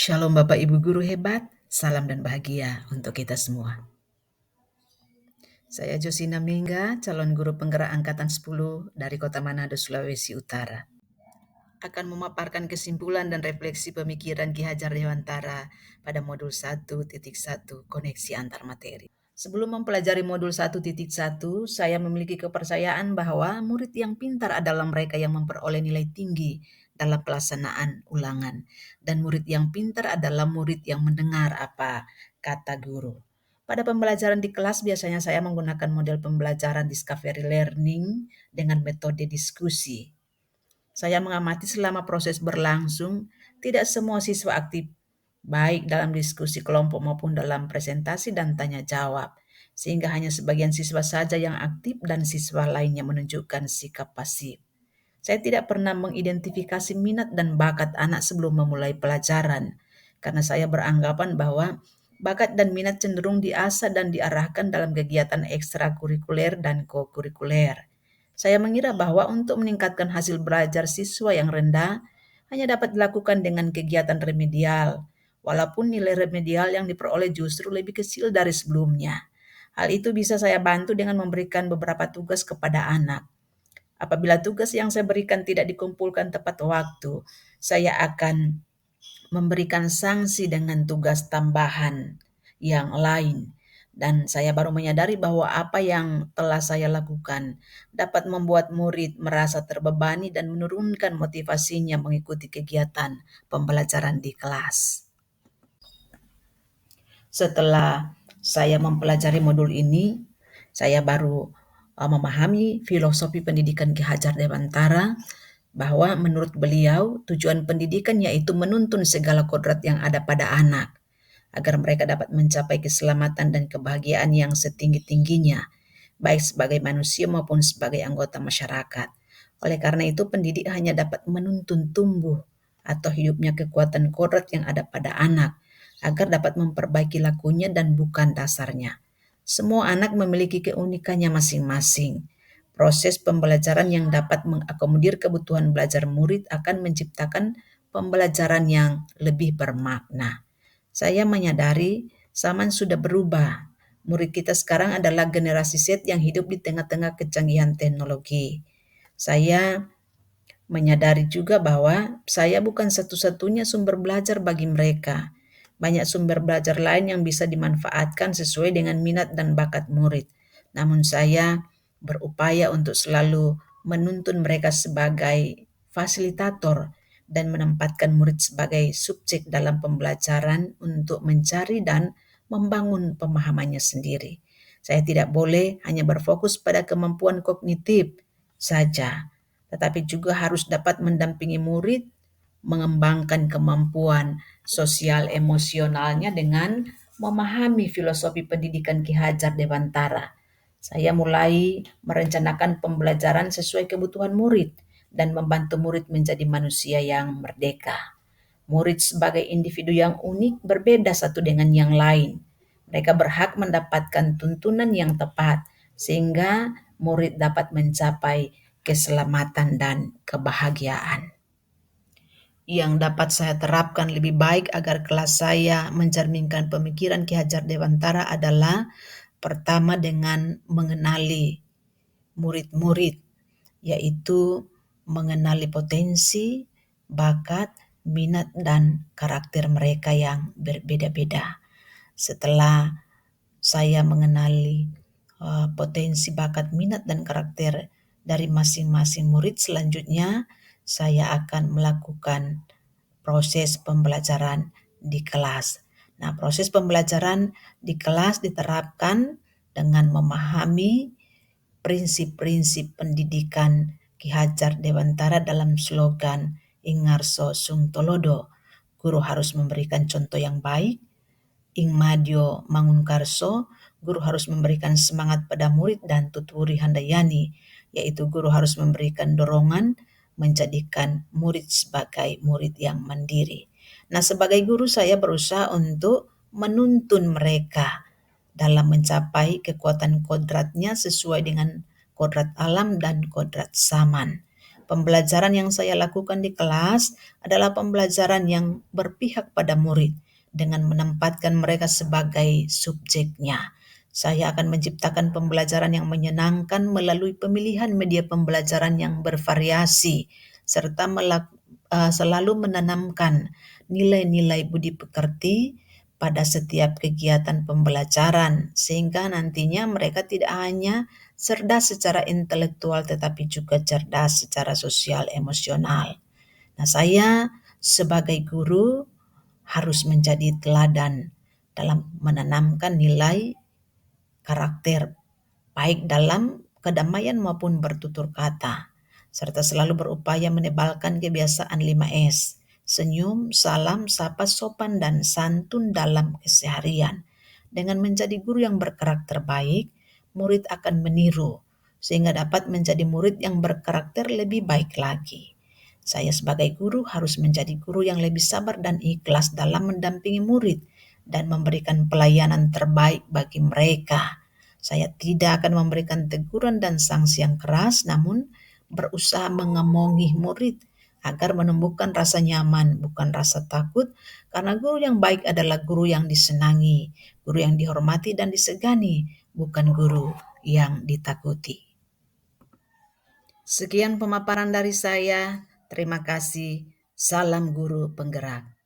Shalom Bapak Ibu Guru hebat, salam dan bahagia untuk kita semua. Saya Josina Mengga, calon guru penggerak angkatan 10 dari Kota Manado, Sulawesi Utara. Akan memaparkan kesimpulan dan refleksi pemikiran Ki Hajar Dewantara pada modul 1.1 koneksi antar materi. Sebelum mempelajari modul 1.1, saya memiliki kepercayaan bahwa murid yang pintar adalah mereka yang memperoleh nilai tinggi dalam pelaksanaan ulangan. Dan murid yang pintar adalah murid yang mendengar apa kata guru. Pada pembelajaran di kelas biasanya saya menggunakan model pembelajaran discovery learning dengan metode diskusi. Saya mengamati selama proses berlangsung, tidak semua siswa aktif, baik dalam diskusi kelompok maupun dalam presentasi dan tanya jawab, sehingga hanya sebagian siswa saja yang aktif dan siswa lainnya menunjukkan sikap pasif. Saya tidak pernah mengidentifikasi minat dan bakat anak sebelum memulai pelajaran, karena saya beranggapan bahwa bakat dan minat cenderung diasah dan diarahkan dalam kegiatan ekstrakurikuler dan kokurikuler. Saya mengira bahwa untuk meningkatkan hasil belajar siswa yang rendah hanya dapat dilakukan dengan kegiatan remedial, walaupun nilai remedial yang diperoleh justru lebih kecil dari sebelumnya. Hal itu bisa saya bantu dengan memberikan beberapa tugas kepada anak. Apabila tugas yang saya berikan tidak dikumpulkan tepat waktu, saya akan memberikan sanksi dengan tugas tambahan yang lain. Dan saya baru menyadari bahwa apa yang telah saya lakukan dapat membuat murid merasa terbebani dan menurunkan motivasinya mengikuti kegiatan pembelajaran di kelas. Setelah saya mempelajari modul ini, saya baru memahami filosofi pendidikan Ki Hajar Dewantara, bahwa menurut beliau tujuan pendidikan yaitu menuntun segala kodrat yang ada pada anak agar mereka dapat mencapai keselamatan dan kebahagiaan yang setinggi-tingginya, baik sebagai manusia maupun sebagai anggota masyarakat. Oleh karena itu, pendidik hanya dapat menuntun tumbuh atau hidupnya kekuatan kodrat yang ada pada anak, agar dapat memperbaiki lakunya dan bukan dasarnya. Semua anak memiliki keunikannya masing-masing. Proses pembelajaran yang dapat mengakomodir kebutuhan belajar murid akan menciptakan pembelajaran yang lebih bermakna. Saya menyadari zaman sudah berubah. Murid kita sekarang adalah generasi Z yang hidup di tengah-tengah kecanggihan teknologi. Saya menyadari juga bahwa saya bukan satu-satunya sumber belajar bagi mereka. Banyak sumber belajar lain yang bisa dimanfaatkan sesuai dengan minat dan bakat murid. Namun saya berupaya untuk selalu menuntun mereka sebagai fasilitator dan menempatkan murid sebagai subjek dalam pembelajaran untuk mencari dan membangun pemahamannya sendiri. Saya tidak boleh hanya berfokus pada kemampuan kognitif saja, tetapi juga harus dapat mendampingi murid mengembangkan kemampuan sosial emosionalnya dengan memahami filosofi pendidikan Ki Hajar Dewantara. Saya mulai merencanakan pembelajaran sesuai kebutuhan murid dan membantu murid menjadi manusia yang merdeka. Murid sebagai individu yang unik berbeda satu dengan yang lain. Mereka berhak mendapatkan tuntunan yang tepat sehingga murid dapat mencapai keselamatan dan kebahagiaan. Yang dapat saya terapkan lebih baik agar kelas saya mencerminkan pemikiran Ki Hajar Dewantara adalah pertama dengan mengenali murid-murid, yaitu mengenali potensi, bakat, minat, dan karakter mereka yang berbeda-beda. Setelah saya mengenali potensi, bakat, minat, dan karakter dari masing-masing murid, selanjutnya saya akan melakukan proses pembelajaran di kelas. Nah, proses pembelajaran di kelas diterapkan dengan memahami prinsip-prinsip pendidikan Ki Hajar Dewantara dalam slogan Ingarso Sung Tolodo. Guru harus memberikan contoh yang baik. Ing Madyo Mangunkarso, guru harus memberikan semangat pada murid, dan Tuturi Handayani, yaitu guru harus memberikan dorongan menjadikan murid sebagai murid yang mandiri. Nah, sebagai guru saya berusaha untuk menuntun mereka dalam mencapai kekuatan kodratnya sesuai dengan kodrat alam dan kodrat zaman. Pembelajaran yang saya lakukan di kelas adalah pembelajaran yang berpihak pada murid dengan menempatkan mereka sebagai subjeknya. Saya akan menciptakan pembelajaran yang menyenangkan melalui pemilihan media pembelajaran yang bervariasi serta selalu menanamkan nilai-nilai budi pekerti pada setiap kegiatan pembelajaran, sehingga nantinya mereka tidak hanya cerdas secara intelektual tetapi juga cerdas secara sosial emosional. Nah, saya sebagai guru harus menjadi teladan dalam menanamkan nilai karakter baik dalam kedamaian maupun bertutur kata, serta selalu berupaya menebalkan kebiasaan 5S, senyum, salam, sapa sopan, dan santun dalam keseharian. Dengan menjadi guru yang berkarakter baik, murid akan meniru, sehingga dapat menjadi murid yang berkarakter lebih baik lagi. Saya sebagai guru harus menjadi guru yang lebih sabar dan ikhlas dalam mendampingi murid dan memberikan pelayanan terbaik bagi mereka. Saya tidak akan memberikan teguran dan sanksi yang keras, namun berusaha mengemongi murid agar menumbuhkan rasa nyaman, bukan rasa takut, karena guru yang baik adalah guru yang disenangi, guru yang dihormati dan disegani, bukan guru yang ditakuti. Sekian pemaparan dari saya. Terima kasih. Salam guru penggerak.